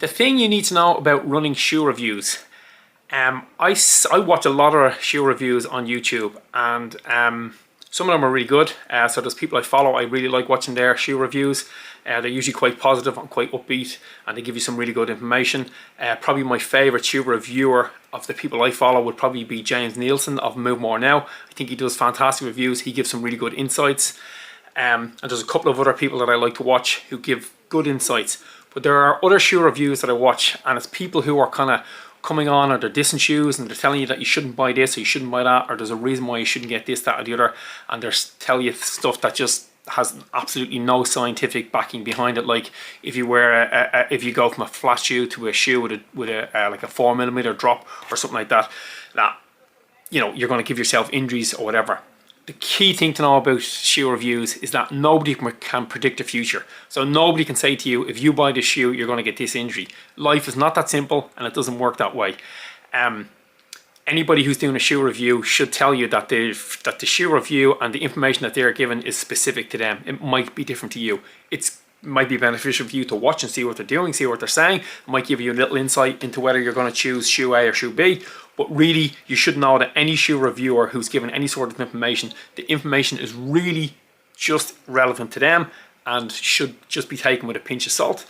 the thing you need to know about running shoe reviews. I watch a lot of shoe reviews on YouTube, and some of them are really good. So there's people I follow, I really like watching their shoe reviews. They're usually quite positive and quite upbeat, and they give you some really good information. Probably my favourite shoe reviewer of the people I follow would probably be James Nielsen of Move More Now. I think he does fantastic reviews. He gives some really good insights. And there's a couple of other people that I like to watch who give good insights. But there are other shoe reviews that I watch, and it's people who are kind of coming on, or they're dissing shoes and they're telling you that you shouldn't buy this or you shouldn't buy that, or there's a reason why you shouldn't get this, that or the other, and they're telling you stuff that just has absolutely no scientific backing behind it. Like if you wear if you go from a flat shoe to a shoe with a like a 4mm drop or something like that, that you know you're going to give yourself injuries or whatever. The key thing to know about shoe reviews is that nobody can predict the future. So nobody can say to you, if you buy this shoe, you're going to get this injury. Life is not that simple, and it doesn't work that way. Anybody who's doing a shoe review should tell you that the shoe review and the information that they're given is specific to them. It might be different to you. It might be beneficial for you to watch and see what they're doing, see what they're saying. It might give you a little insight into whether you're going to choose shoe A or shoe B. But really, you should know that any shoe reviewer who's given any sort of information, the information is really just relevant to them and should just be taken with a pinch of salt.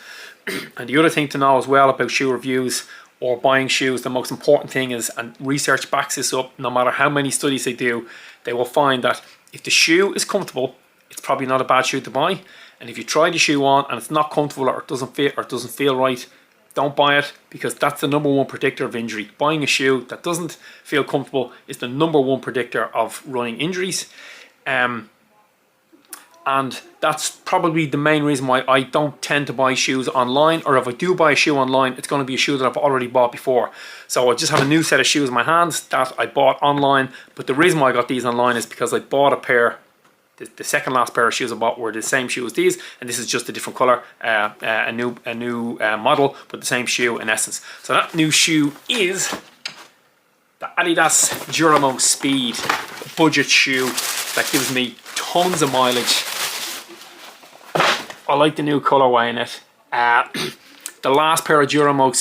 And the other thing to know as well about shoe reviews or buying shoes, the most important thing is, and research backs this up, no matter how many studies they do, they will find that if the shoe is comfortable, it's probably not a bad shoe to buy. And if you try the shoe on and it's not comfortable or it doesn't fit or it doesn't feel right, don't buy it, because that's the #1 predictor of injury. Buying a shoe that doesn't feel comfortable is the #1 predictor of running injuries. And that's probably the main reason why I don't tend to buy shoes online, or if I do buy a shoe online, it's going to be a shoe that I've already bought before. So I just have a new set of shoes in my hands that I bought online, but the reason why I got these online is because I bought a pair. The second last pair of shoes I bought were the same shoe as these, and this is just a different color, a new model, but the same shoe in essence. So that new shoe is the Adidas Duramo Speed, a budget shoe that gives me tons of mileage. I like the new colorway in it. The last pair of Duramo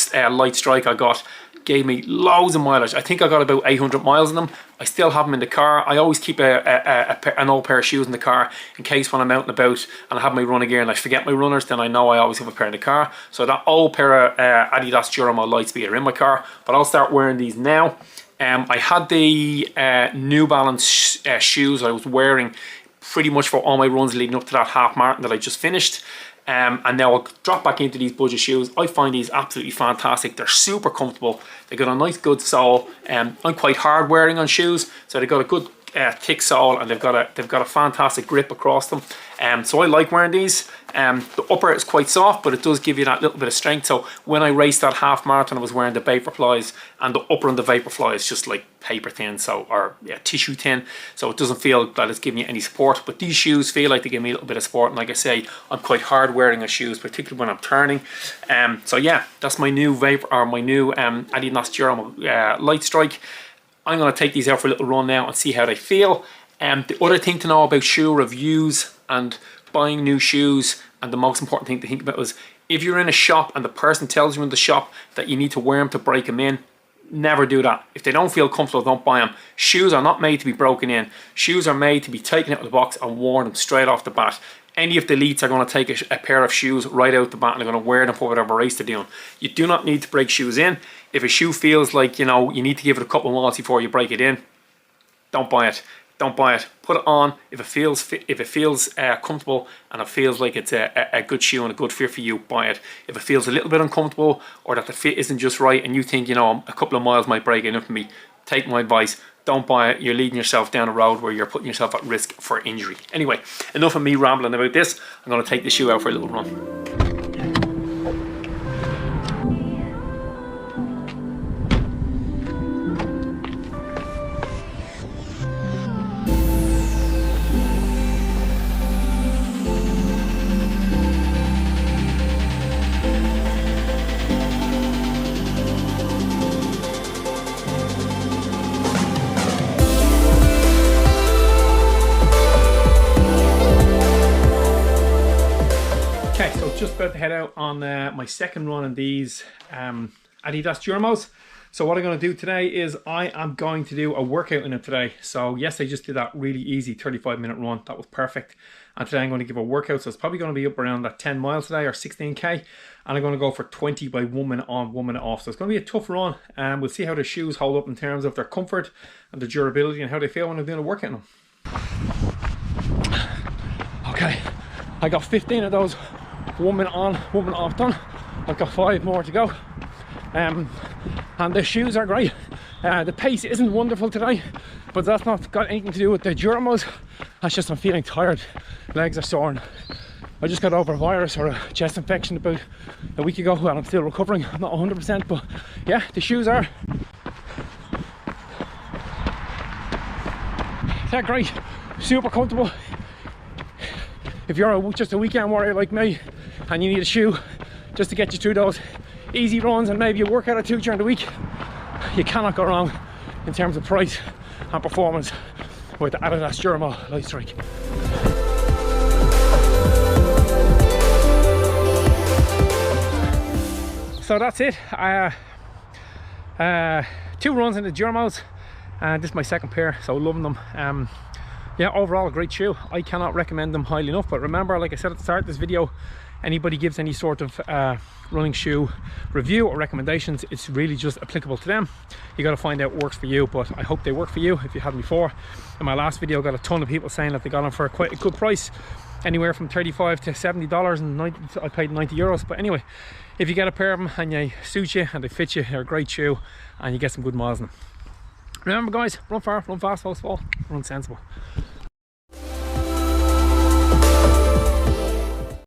Lightstrike I got gave me loads of mileage. I think I got about 800 miles in them. I still have them in the car. I always keep an old pair of shoes in the car in case when I'm out and about and I have my running gear and I forget my runners, then I know I always have a pair in the car. So that old pair of Adidas Duramo Lightspeed are in my car, but I'll start wearing these now. I had the New Balance shoes I was wearing pretty much for all my runs leading up to that half marathon that I just finished. And now I'll drop back into these budget shoes. I find these absolutely fantastic. They're super comfortable. They've got a nice good sole. I'm quite hard wearing on shoes, so they've got a good thick sole, and they've got a fantastic grip across them. So I like wearing these. The upper is quite soft, but it does give you that little bit of strength. So when I raced that half marathon, I was wearing the Vaporflies, and the upper on the Vaporfly is just like paper thin, tissue thin, so it doesn't feel that it's giving you any support. But these shoes feel like they give me a little bit of support, and like I say, I'm quite hard wearing on shoes, particularly when I'm turning. So yeah, that's my new Adidas Duramo Lightstrike. I'm going to take these out for a little run now and see how they feel. The other thing to know about shoe reviews and buying new shoes, and the most important thing to think about, is if you're in a shop and the person tells you in the shop that you need to wear them to break them in, never do that. If they don't feel comfortable, don't buy them. Shoes are not made to be broken in. Shoes are made to be taken out of the box and worn them straight off the bat. Any of the elites are going to take a pair of shoes right out the bat and they're going to wear them for whatever race they're doing. You do not need to break shoes in. If a shoe feels like, you know, you need to give it a couple of miles before you break it in, don't buy it. Don't buy it. Put it on. If it feels comfortable and it feels like it's a good shoe and a good fit for you, buy it. If it feels a little bit uncomfortable, or that the fit isn't just right and you think, you know, a couple of miles might break enough for me, take my advice. Don't buy it. You're leading yourself down a road where you're putting yourself at risk for injury. Anyway, enough of me rambling about this. I'm going to take the shoe out for a little run. just about to head out on my second run in these Adidas Duramos. So what I'm going to do today is I am going to do a workout in it today. So yes, I just did that really easy 35-minute run. That was perfect. And today I'm going to give a workout. So it's probably going to be up around that 10 miles today or 16k. And I'm going to go for 20 by 1 minute on, 1 minute off. So it's going to be a tough run. And we'll see how the shoes hold up in terms of their comfort and the durability and how they feel when I'm doing a workout in them. Okay, I got 15 of those 1 minute on, 1 minute off done. I've got 5 more to go. And the shoes are great. The pace isn't wonderful today, but that's not got anything to do with the Duramos. That's just I'm feeling tired. Legs are sore. I just got over a virus or a chest infection about a week ago, and I'm still recovering. I'm not 100%, but yeah, the shoes are. They're great, super comfortable. If you're just a weekend warrior like me and you need a shoe just to get you through those easy runs and maybe a workout or two during the week, you cannot go wrong in terms of price and performance with the Adidas Duramo Lightstrike. So that's it. 2 runs in the Duramos, and this is my second pair, so loving them. Yeah, overall a great shoe. I cannot recommend them highly enough, but remember, like I said at the start of this video, anybody gives any sort of running shoe review or recommendations, it's really just applicable to them. You got to find out what works for you, but I hope they work for you if you haven't before. In my last video I got a ton of people saying that they got them for quite a good price, anywhere from $35 to $70, and I paid €90. But anyway, if you get a pair of them and they suit you and they fit you, they're a great shoe and you get some good miles in them. Remember guys, run far, run fast, fall, run sensible.